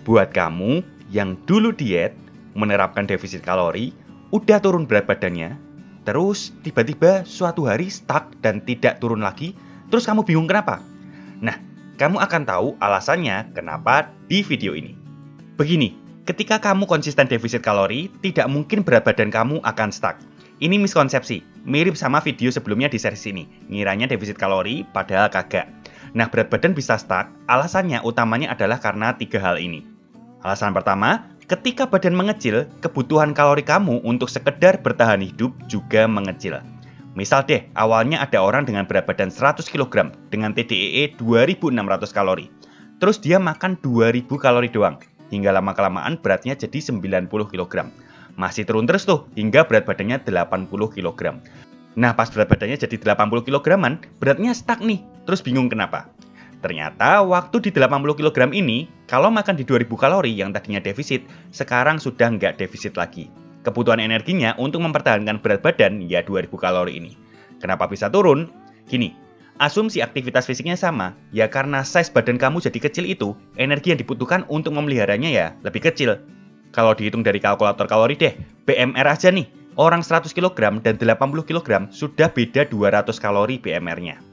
Buat kamu yang dulu diet, menerapkan defisit kalori, udah turun berat badannya, terus tiba-tiba suatu hari stuck dan tidak turun lagi, terus kamu bingung kenapa? Nah, kamu akan tahu alasannya kenapa di video ini. Begini, ketika kamu konsisten defisit kalori, tidak mungkin berat badan kamu akan stuck. Ini miskonsepsi, mirip sama video sebelumnya di series ini, ngiranya defisit kalori padahal kagak. Nah, berat badan bisa stuck, alasannya utamanya adalah karena 3 hal ini. Alasan pertama, ketika badan mengecil, kebutuhan kalori kamu untuk sekedar bertahan hidup juga mengecil. Misal deh, awalnya ada orang dengan berat badan 100 kg dengan TDEE 2600 kalori. Terus dia makan 2000 kalori doang, hingga lama-kelamaan beratnya jadi 90 kg. Masih turun terus tuh, hingga berat badannya 80 kg. Nah, pas berat badannya jadi 80 kg-an, beratnya stuck nih. Terus bingung kenapa? Ternyata waktu di 80 kg ini, kalau makan di 2000 kalori yang tadinya defisit, sekarang sudah nggak defisit lagi. Kebutuhan energinya untuk mempertahankan berat badan ya 2000 kalori ini. Kenapa bisa turun? Gini, asumsi aktivitas fisiknya sama, ya karena size badan kamu jadi kecil itu, energi yang dibutuhkan untuk memeliharanya ya lebih kecil. Kalau dihitung dari kalkulator kalori deh, BMR aja nih, orang 100 kg dan 80 kg sudah beda 200 kalori BMR-nya.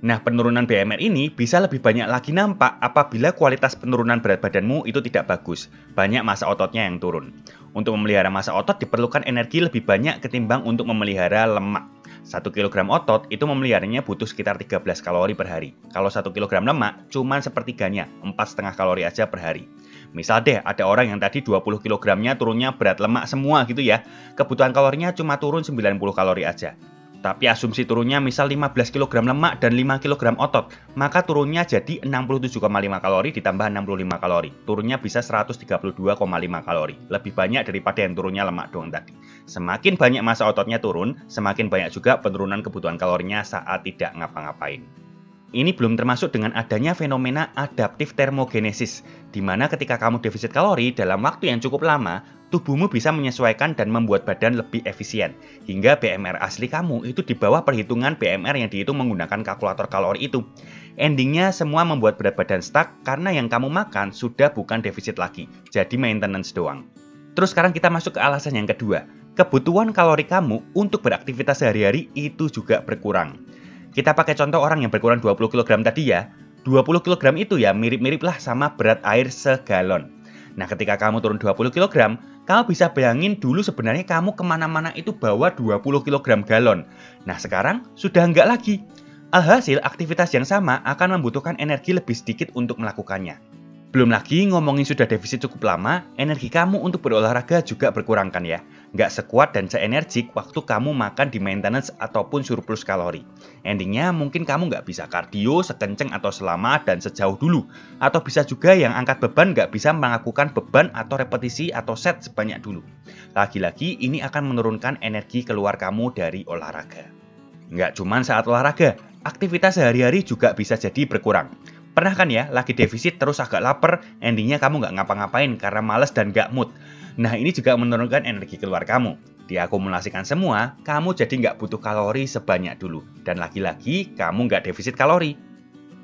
Nah, penurunan BMR ini bisa lebih banyak lagi nampak apabila kualitas penurunan berat badanmu itu tidak bagus. Banyak massa ototnya yang turun. Untuk memelihara massa otot diperlukan energi lebih banyak ketimbang untuk memelihara lemak. 1 kg otot itu memeliharanya butuh sekitar 13 kalori per hari. Kalau 1 kg lemak, cuma sepertiganya, 4,5 kalori aja per hari. Misal deh, ada orang yang tadi 20 kg-nya turunnya berat lemak semua gitu ya. Kebutuhan kalorinya cuma turun 90 kalori aja. Tapi asumsi turunnya misal 15 kg lemak dan 5 kg otot, maka turunnya jadi 67,5 kalori ditambah 65 kalori. Turunnya bisa 132,5 kalori. Lebih banyak daripada yang turunnya lemak doang tadi. Semakin banyak massa ototnya turun, semakin banyak juga penurunan kebutuhan kalorinya saat tidak ngapa-ngapain. Ini belum termasuk dengan adanya fenomena adaptif termogenesis, di mana ketika kamu defisit kalori dalam waktu yang cukup lama, tubuhmu bisa menyesuaikan dan membuat badan lebih efisien, hingga BMR asli kamu itu di bawah perhitungan BMR yang dihitung menggunakan kalkulator kalori itu. Endingnya semua membuat berat badan stuck karena yang kamu makan sudah bukan defisit lagi, jadi maintenance doang. Terus sekarang kita masuk ke alasan yang kedua, kebutuhan kalori kamu untuk beraktivitas sehari-hari itu juga berkurang. Kita pakai contoh orang yang berkurang 20 kg tadi ya. 20 kg itu ya mirip-mirip lah sama berat air segalon. Nah, ketika kamu turun 20 kg, kamu bisa bayangin dulu sebenarnya kamu kemana-mana itu bawa 20 kg galon. Nah, sekarang sudah enggak lagi. Alhasil, aktivitas yang sama akan membutuhkan energi lebih sedikit untuk melakukannya. Belum lagi ngomongin sudah defisit cukup lama, energi kamu untuk berolahraga juga berkurang kan ya. Nggak sekuat dan seenergik waktu kamu makan di maintenance ataupun surplus kalori. Endingnya mungkin kamu nggak bisa kardio sekenceng atau selama dan sejauh dulu. Atau bisa juga yang angkat beban nggak bisa melakukan beban atau repetisi atau set sebanyak dulu. Lagi-lagi ini akan menurunkan energi keluar kamu dari olahraga. Nggak cuma saat olahraga, aktivitas sehari-hari juga bisa jadi berkurang. Pernah kan ya, lagi defisit terus agak lapar, endingnya kamu nggak ngapa-ngapain karena males dan nggak mood. Nah, ini juga menurunkan energi keluar kamu. Diakumulasikan semua, kamu jadi nggak butuh kalori sebanyak dulu. Dan lagi-lagi, kamu nggak defisit kalori.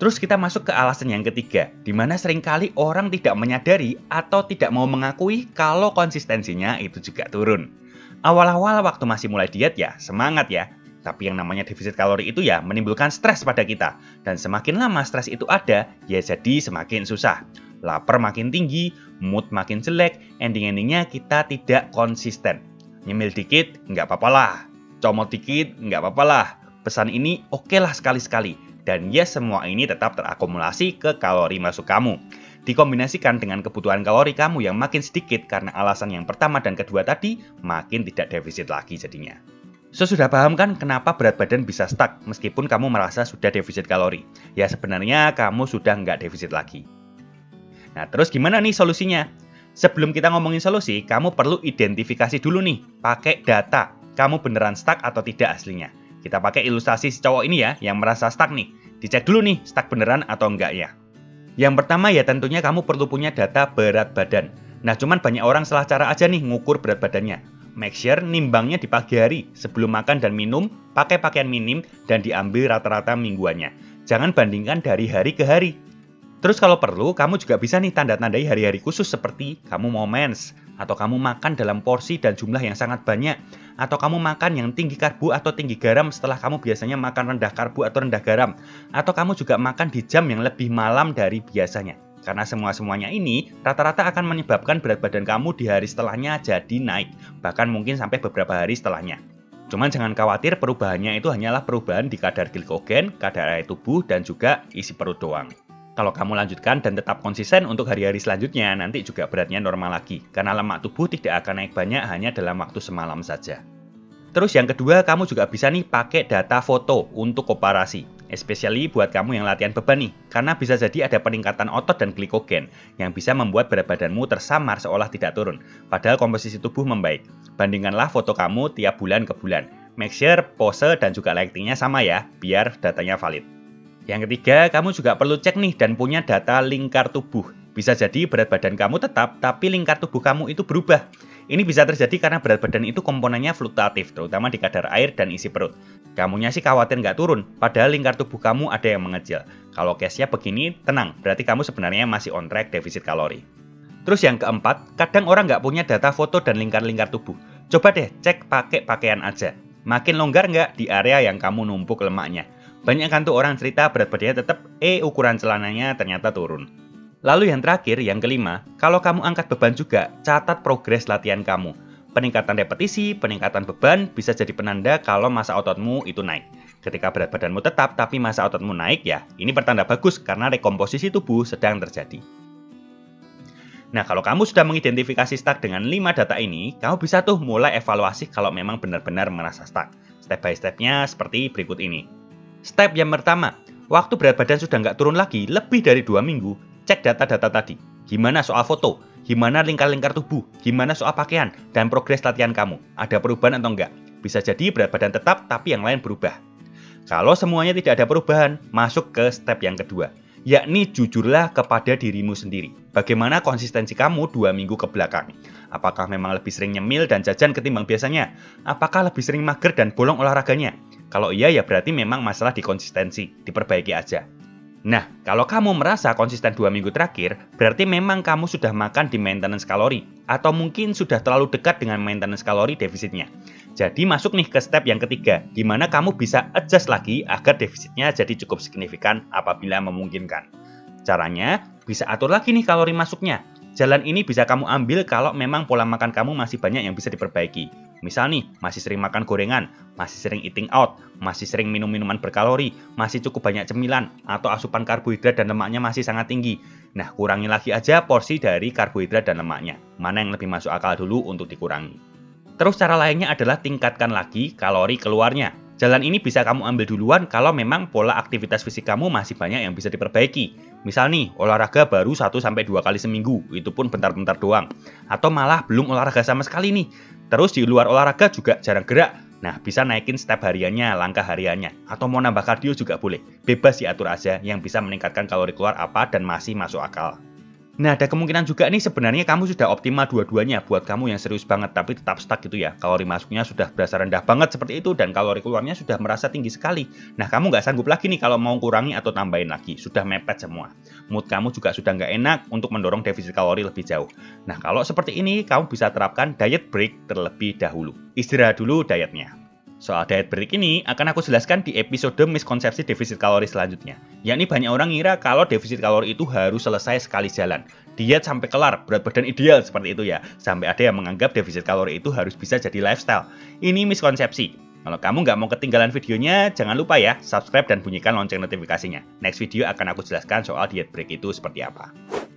Terus kita masuk ke alasan yang ketiga, di mana seringkali orang tidak menyadari atau tidak mau mengakui kalau konsistensinya itu juga turun. Awal-awal waktu masih mulai diet ya, semangat ya. Tapi yang namanya defisit kalori itu ya menimbulkan stres pada kita. Dan semakin lama stres itu ada, ya jadi semakin susah. Lapar makin tinggi, mood makin jelek, ending-endingnya kita tidak konsisten. Nyemil dikit, nggak apa-apa lah. Comot dikit, nggak apa-apa lah. Pesan ini oke lah sekali-sekali. Dan ya semua ini tetap terakumulasi ke kalori masuk kamu. Dikombinasikan dengan kebutuhan kalori kamu yang makin sedikit karena alasan yang pertama dan kedua tadi, makin tidak defisit lagi jadinya. So, sudah paham kan kenapa berat badan bisa stuck meskipun kamu merasa sudah defisit kalori? Ya sebenarnya kamu sudah nggak defisit lagi. Nah, terus gimana nih solusinya? Sebelum kita ngomongin solusi, kamu perlu identifikasi dulu nih, pakai data. Kamu beneran stuck atau tidak aslinya? Kita pakai ilustrasi si cowok ini ya, yang merasa stuck nih. Dicek dulu nih, stuck beneran atau enggak ya. Yang pertama ya tentunya kamu perlu punya data berat badan. Nah, cuman banyak orang salah cara aja nih ngukur berat badannya. Make sure nimbangnya di pagi hari, sebelum makan dan minum, pakai pakaian minim, dan diambil rata-rata mingguannya. Jangan bandingkan dari hari ke hari. Terus kalau perlu, kamu juga bisa nih tanda-tandai hari-hari khusus seperti kamu mau mens, atau kamu makan dalam porsi dan jumlah yang sangat banyak, atau kamu makan yang tinggi karbo atau tinggi garam setelah kamu biasanya makan rendah karbo atau rendah garam, atau kamu juga makan di jam yang lebih malam dari biasanya. Karena semuanya ini rata-rata akan menyebabkan berat badan kamu di hari setelahnya jadi naik, bahkan mungkin sampai beberapa hari setelahnya. Cuman jangan khawatir, perubahannya itu hanyalah perubahan di kadar glikogen, kadar air tubuh, dan juga isi perut doang. Kalau kamu lanjutkan dan tetap konsisten untuk hari-hari selanjutnya, nanti juga beratnya normal lagi. Karena lemak tubuh tidak akan naik banyak hanya dalam waktu semalam saja. Terus yang kedua, kamu juga bisa nih pakai data foto untuk komparasi. Especially buat kamu yang latihan beban nih. Karena bisa jadi ada peningkatan otot dan glikogen yang bisa membuat berat badanmu tersamar seolah tidak turun. Padahal komposisi tubuh membaik. Bandingkanlah foto kamu tiap bulan ke bulan. Make sure pose dan juga lightingnya sama ya, biar datanya valid. Yang ketiga, kamu juga perlu cek nih dan punya data lingkar tubuh. Bisa jadi berat badan kamu tetap, tapi lingkar tubuh kamu itu berubah. Ini bisa terjadi karena berat badan itu komponennya fluktuatif, terutama di kadar air dan isi perut. Kamunya sih khawatir nggak turun, padahal lingkar tubuh kamu ada yang mengecil. Kalau case-nya begini, tenang, berarti kamu sebenarnya masih on track defisit kalori. Terus yang keempat, kadang orang nggak punya data foto dan lingkar-lingkar tubuh. Coba deh cek pakai pakaian aja. Makin longgar nggak di area yang kamu numpuk lemaknya? Banyak kan tuh orang cerita berat badannya tetap, ukuran celananya ternyata turun. Lalu yang terakhir, yang kelima, kalau kamu angkat beban juga, catat progres latihan kamu. Peningkatan repetisi, peningkatan beban bisa jadi penanda kalau massa ototmu itu naik. Ketika berat badanmu tetap tapi massa ototmu naik ya, ini pertanda bagus karena rekomposisi tubuh sedang terjadi. Nah, kalau kamu sudah mengidentifikasi stuck dengan 5 data ini, kamu bisa tuh mulai evaluasi kalau memang benar-benar merasa stuck. Step by step-nya seperti berikut ini. Step yang pertama, waktu berat badan sudah nggak turun lagi lebih dari 2 minggu, cek data-data tadi. Gimana soal foto? Gimana lingkar-lingkar tubuh? Gimana soal pakaian? Dan progres latihan kamu? Ada perubahan atau enggak? Bisa jadi berat badan tetap, tapi yang lain berubah. Kalau semuanya tidak ada perubahan, masuk ke step yang kedua, yakni jujurlah kepada dirimu sendiri. Bagaimana konsistensi kamu 2 minggu ke belakang? Apakah memang lebih sering nyemil dan jajan ketimbang biasanya? Apakah lebih sering mager dan bolong olahraganya? Kalau iya ya berarti memang masalah di konsistensi, diperbaiki aja. Nah, kalau kamu merasa konsisten 2 minggu terakhir, berarti memang kamu sudah makan di maintenance kalori, atau mungkin sudah terlalu dekat dengan maintenance kalori defisitnya. Jadi masuk nih ke step yang ketiga, di mana kamu bisa adjust lagi agar defisitnya jadi cukup signifikan apabila memungkinkan. Caranya, bisa atur lagi nih kalori masuknya. Jalan ini bisa kamu ambil kalau memang pola makan kamu masih banyak yang bisa diperbaiki. Misal nih, masih sering makan gorengan, masih sering eating out, masih sering minum minuman berkalori, masih cukup banyak cemilan, atau asupan karbohidrat dan lemaknya masih sangat tinggi. Nah, kurangi lagi aja porsi dari karbohidrat dan lemaknya. Mana yang lebih masuk akal dulu untuk dikurangi. Terus cara lainnya adalah tingkatkan lagi kalori keluarnya. Jalan ini bisa kamu ambil duluan kalau memang pola aktivitas fisik kamu masih banyak yang bisa diperbaiki. Misal nih, olahraga baru 1-2 kali seminggu, itu pun bentar-bentar doang. Atau malah belum olahraga sama sekali nih. Terus di luar olahraga juga jarang gerak. Nah, bisa naikin step hariannya, langkah hariannya. Atau mau nambah kardio juga boleh. Bebas diatur aja yang bisa meningkatkan kalori keluar apa dan masih masuk akal. Nah, ada kemungkinan juga nih sebenarnya kamu sudah optimal dua-duanya buat kamu yang serius banget tapi tetap stuck gitu ya. Kalori masuknya sudah berasa rendah banget seperti itu dan kalori keluarnya sudah merasa tinggi sekali. Nah, kamu nggak sanggup lagi nih kalau mau kurangi atau tambahin lagi. Sudah mepet semua. Mood kamu juga sudah nggak enak untuk mendorong defisit kalori lebih jauh. Nah, kalau seperti ini kamu bisa terapkan diet break terlebih dahulu. Istirahat dulu dietnya. Soal diet break ini akan aku jelaskan di episode miskonsepsi defisit kalori selanjutnya. Yakni banyak orang ngira kalau defisit kalori itu harus selesai sekali jalan. Diet sampai kelar, berat badan ideal seperti itu ya. Sampai ada yang menganggap defisit kalori itu harus bisa jadi lifestyle. Ini miskonsepsi. Kalau kamu nggak mau ketinggalan videonya, jangan lupa ya, subscribe dan bunyikan lonceng notifikasinya. Next video akan aku jelaskan soal diet break itu seperti apa.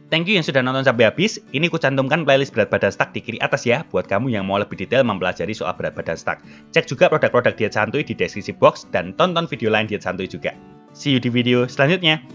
Thank you yang sudah nonton sampai habis. Ini kucantumkan playlist berat badan stuck di kiri atas ya, buat kamu yang mau lebih detail mempelajari soal berat badan stuck. Cek juga produk-produk diet santuy di deskripsi box dan tonton video lain diet santuy juga. See you di video selanjutnya.